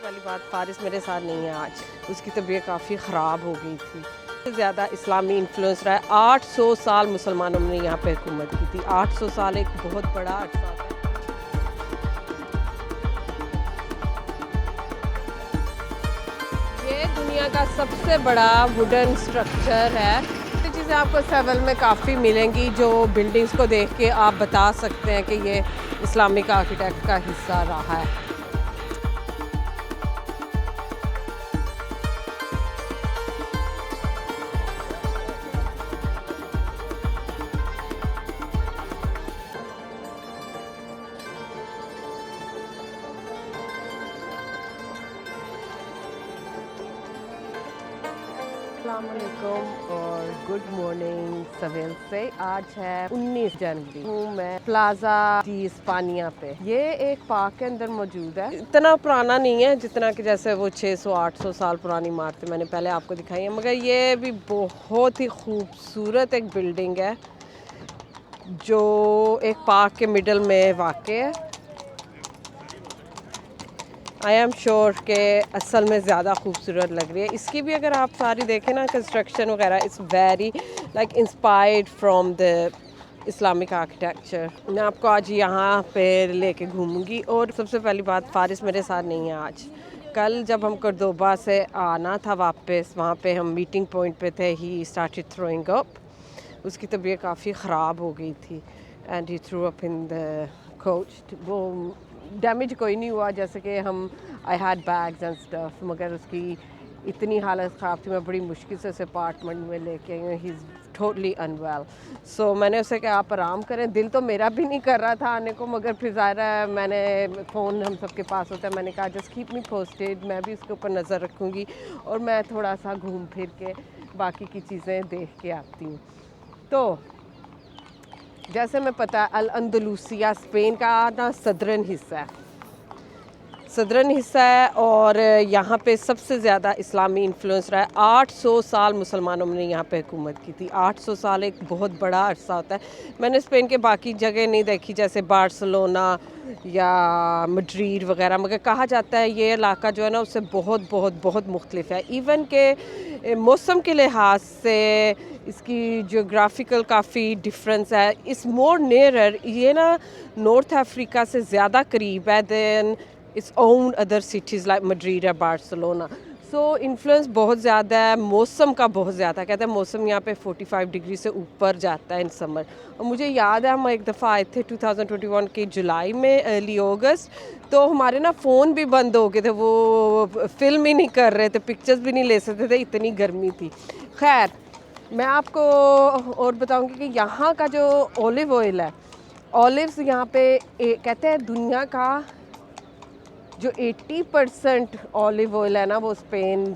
पहली बात, फारिस मेरे साथ नहीं है आज। उसकी तबीयत काफ़ी ख़राब हो गई थी। ज़्यादा इस्लामी इन्फ्लुएंस रहा है। 800 साल मुसलमानों ने यहाँ पे हुकूमत की थी। 800 साल एक बहुत बड़ा अरसा है। ये दुनिया का सबसे बड़ा वुडन स्ट्रक्चर है। ये चीज़ें आपको सेवल में काफ़ी मिलेंगी जो बिल्डिंग्स को देख के आप बता सकते हैं कि ये इस्लामिक आर्किटेक्ट का हिस्सा रहा है। अस्सलामुअलैकुम और गुड मॉर्निंग सवेल से। आज है 19 जनवरी। हूँ मैं प्लाजा डी इस्पानिया पे। ये एक पार्क के अंदर मौजूद है। इतना पुराना नहीं है जितना कि जैसे वो 600-800 साल पुरानी इमारतें मैंने पहले आपको दिखाई है, मगर ये भी बहुत ही खूबसूरत एक बिल्डिंग है जो एक पार्क के मिडल में वाक़ है। आई एम श्योर के असल में ज़्यादा खूबसूरत लग रही है। इसकी भी अगर आप सारी देखें ना, कंस्ट्रक्शन वगैरह, it's very like inspired from the Islamic architecture. मैं आपको आज यहाँ पे लेके घूमूंगी। और सबसे पहली बात, फारिस मेरे साथ नहीं है आज। कल जब हम कर्दोबा से आना था वापस, वहाँ पे हम मीटिंग पॉइंट पे थे, ही स्टार्टेड थ्रोइंग अप। उसकी तबीयत काफ़ी ख़राब हो गई थी and he through up in the coach. वो डैमेज कोई नहीं हुआ, जैसे कि हम I had bags and stuff, मगर उसकी इतनी हालत ख़राब थी, मैं बड़ी मुश्किल से उसे अपार्टमेंट में लेके आई हूँ। He is totally unwell. So मैंने उसे कहा आप आराम करें। दिल तो मेरा भी नहीं कर रहा था आने को, मगर फिर ज़ाहिर है मैंने फ़ोन हम सबके पास होता है, मैंने कहा जस्ट कीप मी पोस्टेड, मैं भी उसके ऊपर नज़र रखूँगी और मैं थोड़ा सा घूम फिर के बाकी की चीज़ें देख के आती हूँ। तो जैसे मैं पता है, अल अंदलूसिया स्पेन का ना सदरन हिस्सा है और यहाँ पे सबसे ज़्यादा इस्लामी इन्फ्लुएंस रहा है। 800 साल मुसलमानों ने यहाँ पे हुकूमत की थी। 800 साल एक बहुत बड़ा अरसा होता है। मैंने स्पेन के बाकी जगह नहीं देखी, जैसे बार्सिलोना या मैड्रिड वगैरह, मगर कहा जाता है ये इलाका जो है ना उससे बहुत बहुत बहुत मुख्तलिफ है। इवन के मौसम के लिहाज से इसकी जियोग्राफिकल काफ़ी डिफरेंस है। इस मोर नियरर, ये ना नॉर्थ अफ्रीका से ज़्यादा करीब है than its own other cities like Madrid या बार्सिलोना। सो इन्फ्लुएंस बहुत ज़्यादा है। मौसम का बहुत ज़्यादा, कहते हैं मौसम यहाँ पे 45 डिग्री से ऊपर जाता है इन समर। और मुझे याद है हम एक दफ़ा आए थे 2021 के जुलाई में, अर्ली अगस्त, तो हमारे ना फ़ोन भी बंद हो गए थे, वो फिल्म ही नहीं कर रहे थे, पिक्चर्स भी नहीं ले सकते थे, इतनी गर्मी थी। खैर, मैं आपको और बताऊंगी कि यहाँ का जो ऑलिव ऑयल है, ऑलिव्स यहाँ पे कहते हैं दुनिया का जो 80% ऑलिव ऑयल है ना वो स्पेन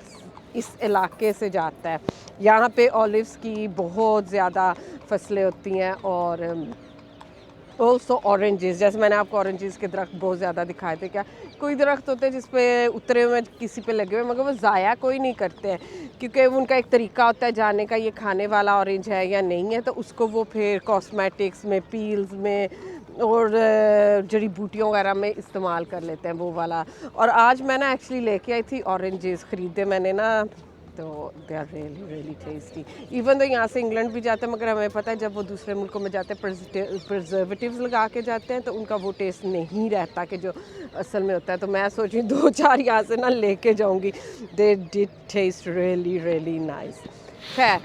इस इलाके से जाता है। यहाँ पे ऑलिव्स की बहुत ज़्यादा फसलें होती हैं और ऑल्सो ऑरेंजेस। जैसे मैंने आपको ऑरेंजेस के दरख्त बहुत ज़्यादा दिखाए थे। क्या कोई दरख्त होते हैं जिस पे उतरे हुए किसी पे लगे हुए, मगर वो ज़ाया कोई नहीं करते हैं, क्योंकि उनका एक तरीका होता है जानने का ये खाने वाला ऑरेंज है या नहीं है, तो उसको वो फिर कॉस्मेटिक्स में, पील्स में और जड़ी बूटियों वगैरह में इस्तेमाल कर लेते हैं वो वाला। और आज मैं ना एक्चुअली लेके आई थी ऑरेंजेस, ख़रीदे मैंने ना, तो they are really really tasty. Even तो यहाँ से इंग्लैंड भी जाते हैं, मगर हमें पता है जब वो दूसरे मुल्कों में जाते हैं प्रिजर्वेटिव्स लगा के जाते हैं तो उनका वो टेस्ट नहीं रहता कि जो असल में होता है। तो मैं सोच रही 2-4 यहाँ से ना लेके जाऊँगी। They did test really really nice. खैर,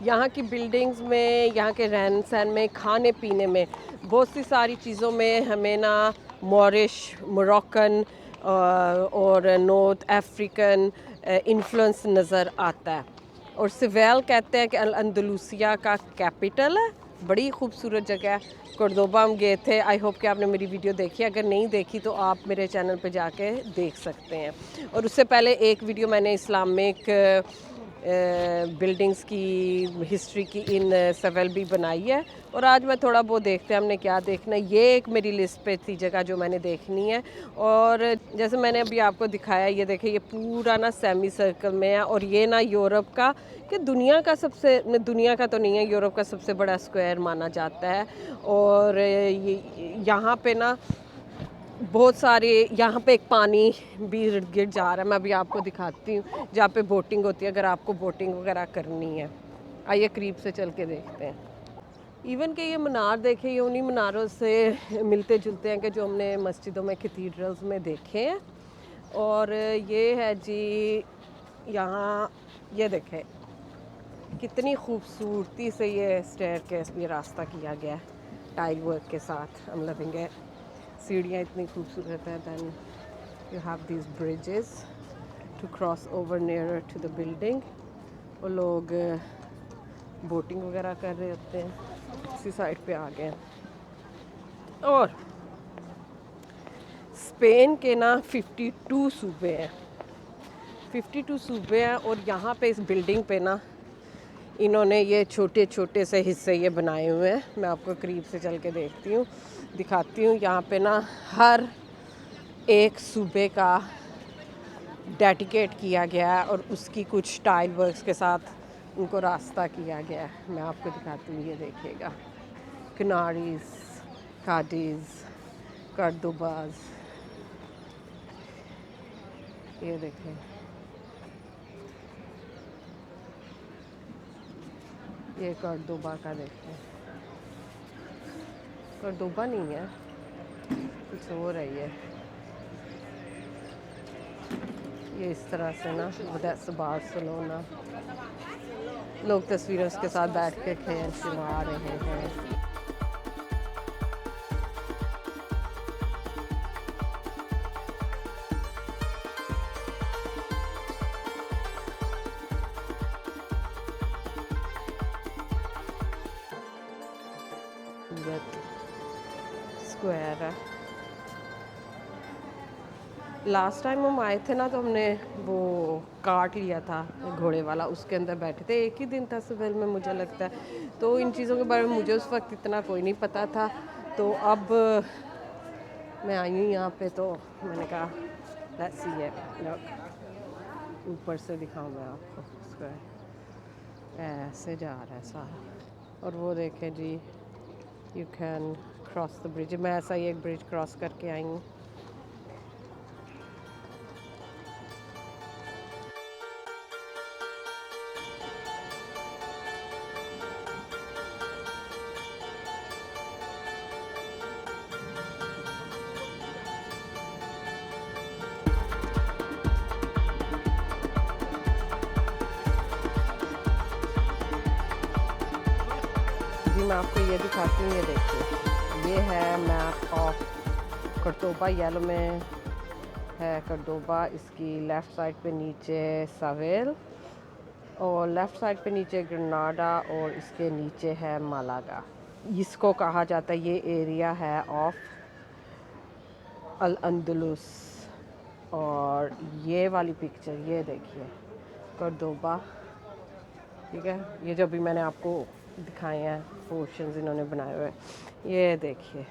यहाँ की बिल्डिंग्स में, यहाँ के रहन सहन में, खाने पीने में, बहुत सी सारी चीज़ों में हमें ना मॉरिश, मोरक्कन और नॉर्थ अफ्रीकन इन्फ्लुएंस नज़र आता है। और सिवेल कहते हैं कि अल अंदलूसिया का कैपिटल है। बड़ी खूबसूरत जगह है। कोर्डोबा हम गए थे। आई होप कि आपने मेरी वीडियो देखी। अगर नहीं देखी तो आप मेरे चैनल पे जाके देख सकते हैं। और उससे पहले एक वीडियो मैंने इस्लामिक बिल्डिंग्स की हिस्ट्री की इन सेवेल भी बनाई है। और आज मैं थोड़ा बहुत देखते हैं हमने क्या देखना है। ये एक मेरी लिस्ट पे थी जगह जो मैंने देखनी है। और जैसे मैंने अभी आपको दिखाया, ये देखिए, ये पूरा ना सेमी सर्कल में है। और ये ना यूरोप का, कि दुनिया का सबसे, दुनिया का तो नहीं है, यूरोप का सबसे बड़ा स्क्वायर माना जाता है। और यहाँ पे ना बहुत सारे यहाँ पे एक पानी भी इर्द गिर्द जा रहा है, मैं अभी आपको दिखाती हूँ, जहाँ पे बोटिंग होती है, अगर आपको बोटिंग वगैरह करनी है। आइए करीब से चल के देखते हैं। इवन कि ये मीनार देखे, ये उन्हीं मीनारों से मिलते जुलते हैं कि जो हमने मस्जिदों में, कैथीड्रल्स में देखे हैं। और ये है जी यहाँ, ये देखें कितनी खूबसूरती से ये स्टेयरकेस भी रास्ता किया गया है टाइल वर्क के साथ। हम लविंग है, सीढ़ियाँ इतनी खूबसूरत है। Then you have these bridges to cross over near to the building. और लोग बोटिंग वगैरह कर रहे होते हैं। इसी साइड पे आ गए। और स्पेन के ना 52 सूबे हैं, 52 सूबे हैं। और यहाँ पे इस बिल्डिंग पे ना इन्होंने ये छोटे छोटे से हिस्से ये बनाए हुए हैं। मैं आपको करीब से चल के देखती हूँ, दिखाती हूँ। यहाँ पे ना हर एक सूबे का डेडिकेट किया गया है और उसकी कुछ टाइल वर्क्स के साथ उनको रास्ता किया गया है। मैं आपको दिखाती हूँ, ये देखिएगा। कनारीज, काडीज, कर्दोबाज, ये देखें। ये कर्दोबा का देखें, कर्दोबा नहीं है, कुछ और है ये इस तरह से ना दैट्स बार्सिलोना। लोग तस्वीरों के साथ बैठ के खेल सुना रहे हैं। स्क्वायर है। लास्ट टाइम हम आए थे ना, तो हमने वो कार्ट लिया था घोड़े वाला, उसके अंदर बैठे थे। एक ही दिन था सिविल में मुझे लगता है, तो इन चीज़ों के बारे में मुझे उस वक्त इतना कोई नहीं पता था। तो अब मैं आई हूँ यहाँ पे, तो मैंने कहा लेट्स सी इट। ऊपर से दिखाऊँ मैं आपको, स्क्वायर ऐसे जा रहा है सारा। और वो देखें जी, you can cross the bridge. मैं ऐसा ही एक ब्रिज क्रॉस करके आई हूँ। मैं आपको ये दिखाती हूँ, ये देखिए, ये है मैप ऑफ कर्दोबा। येलो में है कर्दोबा, इसकी लेफ़्ट साइड पे नीचे सावेल, और लेफ़्ट साइड पे नीचे ग्रेनाडा, और इसके नीचे है मालागा। इसको कहा जाता है, ये एरिया है ऑफ अल अंदलुस। और ये वाली पिक्चर ये देखिए, कर्दोबा, ठीक है। ये जो भी मैंने आपको दिखाए हैं पोर्शंस इन्होंने बनाए हुए, ये देखिए,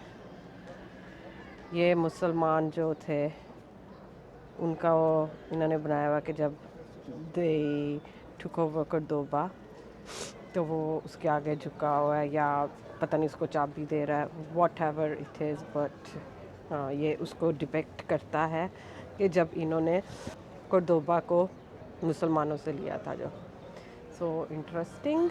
ये मुसलमान जो थे उनका वो इन्होंने बनाया हुआ कि जब दे टुक ओवर कर्दोबा, तो वो उसके आगे झुका हुआ है, या पता नहीं उसको चाबी दे रहा है, what ever it is. But हाँ, ये उसको डिपेक्ट करता है कि जब इन्होंने कर्दोबा को मुसलमानों से लिया था जो। So interesting.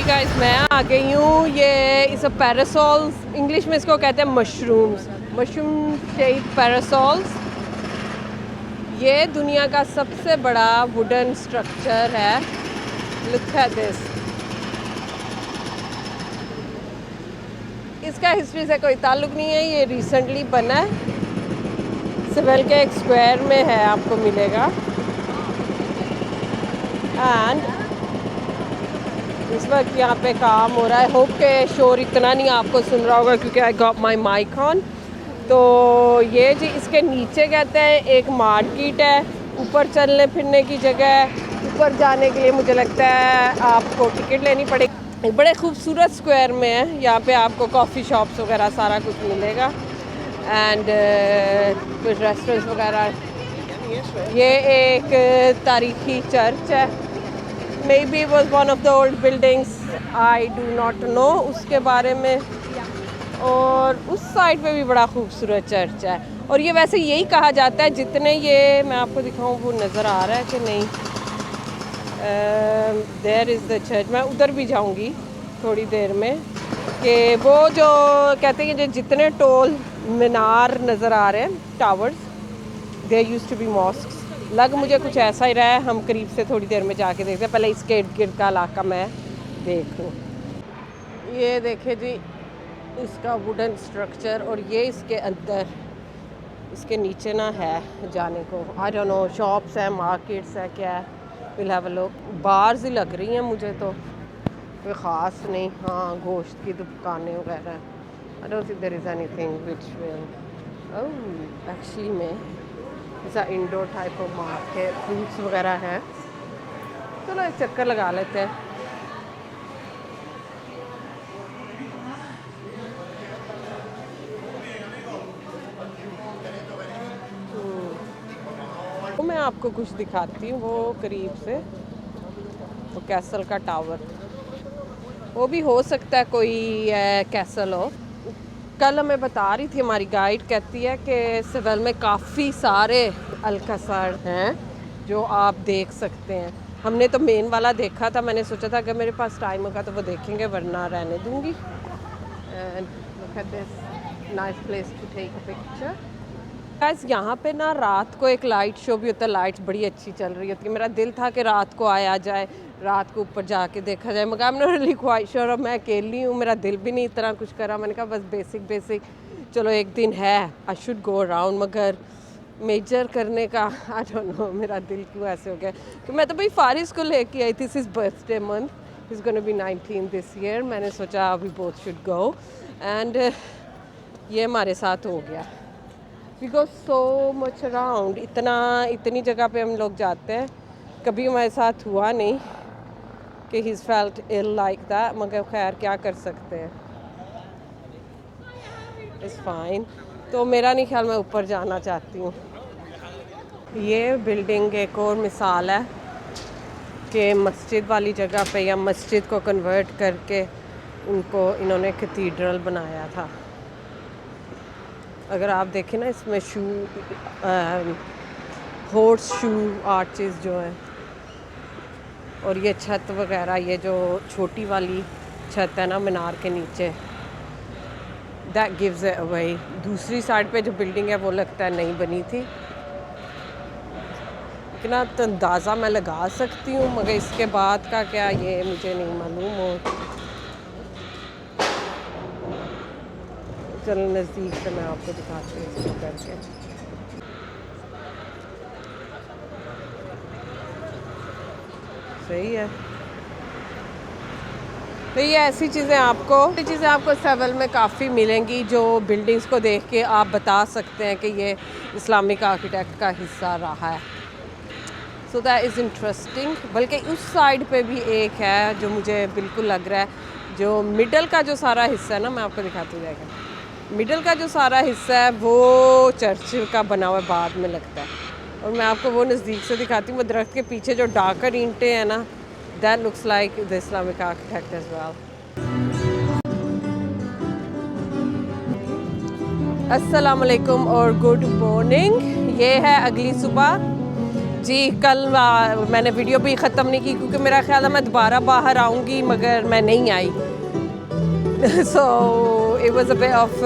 गाइस, मैं आ गई हूँ। ये इस पैरासोल्स, इंग्लिश में इसको कहते हैं मशरूम्स, मशरूम शेप पैरासोल्स। ये दुनिया का सबसे बड़ा वुडन स्ट्रक्चर है। Look at this. इसका हिस्ट्री से कोई ताल्लुक नहीं है, ये रिसेंटली बना है। सिविल के एक स्क्वायर में है, आपको मिलेगा। एंड इस वक्त यहाँ पे काम हो रहा है। होप के शोर इतना नहीं आपको सुन रहा होगा, क्योंकि I got my mic on. तो ये जी इसके नीचे कहते हैं एक मार्केट है, ऊपर चलने फिरने की जगह है। ऊपर जाने के लिए मुझे लगता है आपको टिकट लेनी पड़ेगी। एक बड़े खूबसूरत स्क्वायर में है। यहाँ पे आपको कॉफ़ी शॉप्स वगैरह सारा कुछ मिलेगा एंड कुछ रेस्टोरेंट्स वगैरह। ये एक तारीखी चर्च है, may be was one of the old buildings, I do not know उसके बारे में। और उस साइड पे भी बड़ा खूबसूरत चर्च है। और ये वैसे यही कहा जाता है, जितने ये मैं आपको दिखाऊं वो नज़र आ रहा है कि नहीं, देयर इज़ द चर्च। मैं उधर भी जाऊंगी थोड़ी देर में, कि वो जो कहते हैं कि जो जितने टोल मीनार नज़र आ रहे हैं, towers, there used to be mosques. लग मुझे कुछ ऐसा ही रहा है। हम करीब से थोड़ी देर में जाके देखते हैं, पहले इसके इर्द गिर्द का इलाका मैं देखूँ। ये देखे जी इसका वुडन स्ट्रक्चर, और ये इसके अंदर, इसके नीचे ना है जाने को। आई डोंट नो, शॉप्स है, मार्केट्स है, क्या है, will have a look. Bars ही लग रही हैं मुझे तो, कोई ख़ास नहीं। हाँ, गोश्त की दुकानें वगैरह। I don't think there is anything which will, oh actually में ऐसा indoor type of market, fruits वगैरह है। चलो एक चक्कर लगा लेते हैं। तो मैं आपको कुछ दिखाती हूँ, वो करीब से, वो कैसल का टावर, वो भी हो सकता है कोई कैसल हो। कल हमें बता रही थी हमारी गाइड, कहती है कि सेवल में काफ़ी सारे अलकसर हैं जो आप देख सकते हैं। हमने तो मेन वाला देखा था, मैंने सोचा था अगर मेरे पास टाइम होगा तो वो देखेंगे, वरना रहने दूँगी। Look at this nice place to take a picture. Guys यहाँ पे ना रात को एक लाइट शो भी होता है, लाइट्स बड़ी अच्छी चल रही होती है। मेरा दिल था कि रात को आया जाए, रात को ऊपर जाके देखा जाए, मगर I am not really quite sure. और मैं अकेली हूँ, मेरा दिल भी नहीं इतना कुछ करा। मैंने कहा बस बेसिक चलो एक दिन है, आई शुड गो अराउंड, मगर मेजर करने का आई डोंट नो मेरा दिल क्यों ऐसे हो गया। कि मैं तो भाई फारिस को लेके आई थी, this is birthday month, is gonna be 19 this year. मैंने सोचा we both should go, and ये हमारे साथ हो गया। We go so much around, इतनी जगह पे हम लोग जाते हैं। कभी हमारे साथ हुआ नहीं कि he felt ill like that, मगर खैर क्या कर सकते हैं, इट्स फाइन। तो मेरा नहीं ख्याल मैं ऊपर जाना चाहती हूँ। ये बिल्डिंग एक और मिसाल है कि मस्जिद वाली जगह पे, या मस्जिद को कन्वर्ट करके उनको इन्होंने कैथीड्रल बनाया था। अगर आप देखें ना, इसमें हॉर्स शू आर्चेस जो हैं, और ये छत वगैरह, ये जो छोटी वाली छत है ना मीनार के नीचे, दैट गिव्स इट अवे। दूसरी साइड पे जो बिल्डिंग है वो लगता है नहीं बनी थी। इतना तो अंदाज़ा मैं लगा सकती हूँ, मगर इसके बाद का क्या ये मुझे नहीं मालूम। हो चलो नज़दीक से मैं आपको दिखाती हूँ इसको करके। सही है। तो ये ऐसी चीज़ें आपको सेवल में काफ़ी मिलेंगी, जो बिल्डिंग्स को देख के आप बता सकते हैं कि ये इस्लामिक आर्किटेक्ट का हिस्सा रहा है। So that is interesting. बल्कि उस साइड पे भी एक है जो मुझे बिल्कुल लग रहा है, जो मिडल का जो सारा हिस्सा है ना, मैं आपको दिखाती जाएगा। मिडल का जो सारा हिस्सा है वो चर्च का बना हुआ बाद में लगता है। और मैं आपको वो नज़दीक से दिखाती हूँ। वो दरख्त के पीछे जो डार्कर ईंटें हैं ना, that looks like the Islamic architect as well. अस्सलाम वालेकुम और गुड मॉर्निंग। ये है अगली सुबह जी। कल मैंने वीडियो भी ख़त्म नहीं की, क्योंकि मेरा ख्याल है मैं दोबारा बाहर आऊँगी, मगर मैं नहीं आई। So it was a bit of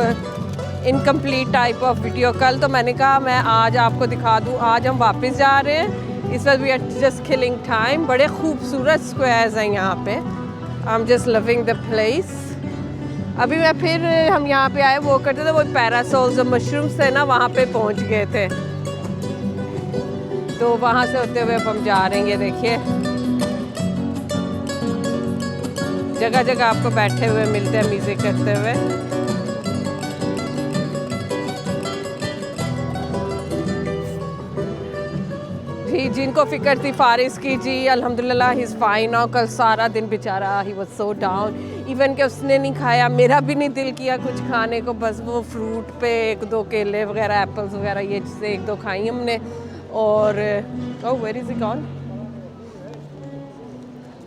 incomplete type of video. कल तो मैंने कहा मैं आज आपको दिखा दूँ। आज हम वापस जा रहे हैं, इस वक्त we are just killing time. बड़े खूबसूरत स्क्वायर्स हैं यहाँ पे, I am just loving the place. अभी मैं फिर हम यहाँ पे आए वो करते थे, वो पैरासोल्स और मशरूम्स थे ना, वहाँ पे पहुँच गए थे। तो वहाँ से होते हुए अब हम जा रहे हैं। ये देखिए जगह जगह आपको बैठे हुए मिलते हैं म्यूज़िक करते हुए। जी जिनको फ़िक्र थी फ़ारिस की जी अल्हम्दुलिल्लाह ही इज़ फाइन नाउ। कल सारा दिन बेचारा he was so down, even कि उसने नहीं खाया, मेरा भी नहीं दिल किया कुछ खाने को, बस वो फ्रूट पे एक दो केले वगैरह एप्पल्स वगैरह ये से एक दो खाई हमने। और ओह वेयर इज़ ही गॉन।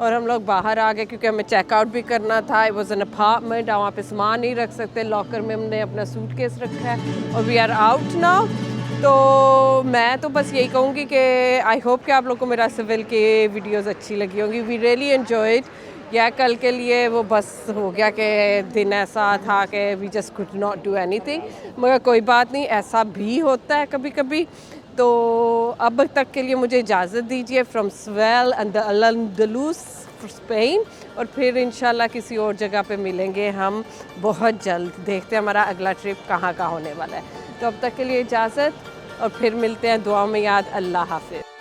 और हम लोग बाहर आ गए क्योंकि हमें चेकआउट भी करना था। इट वाज एन अपार्टमेंट, वहाँ पे सामान नहीं रख सकते, लॉकर में हमने अपना सूटकेस रखा है और वी आर आउट नाउ। तो मैं तो बस यही कहूँगी कि आई होप कि आप लोग को मेरा सिविल के वीडियोस अच्छी लगी होंगी। We really enjoyed. या कल के लिए वो बस हो गया कि दिन ऐसा था कि we just could not do anything, मगर कोई बात नहीं, ऐसा भी होता है कभी कभी। तो अब तक के लिए मुझे इजाज़त दीजिए from Seville and the Al Andalus Spain, और फिर इंशाल्लाह किसी और जगह पे मिलेंगे हम बहुत जल्द। देखते हैं हमारा अगला ट्रिप कहाँ का होने वाला है। तो अब तक के लिए इजाज़त, और फिर मिलते हैं दुआ में याद। अल्लाह हाफ़िज़।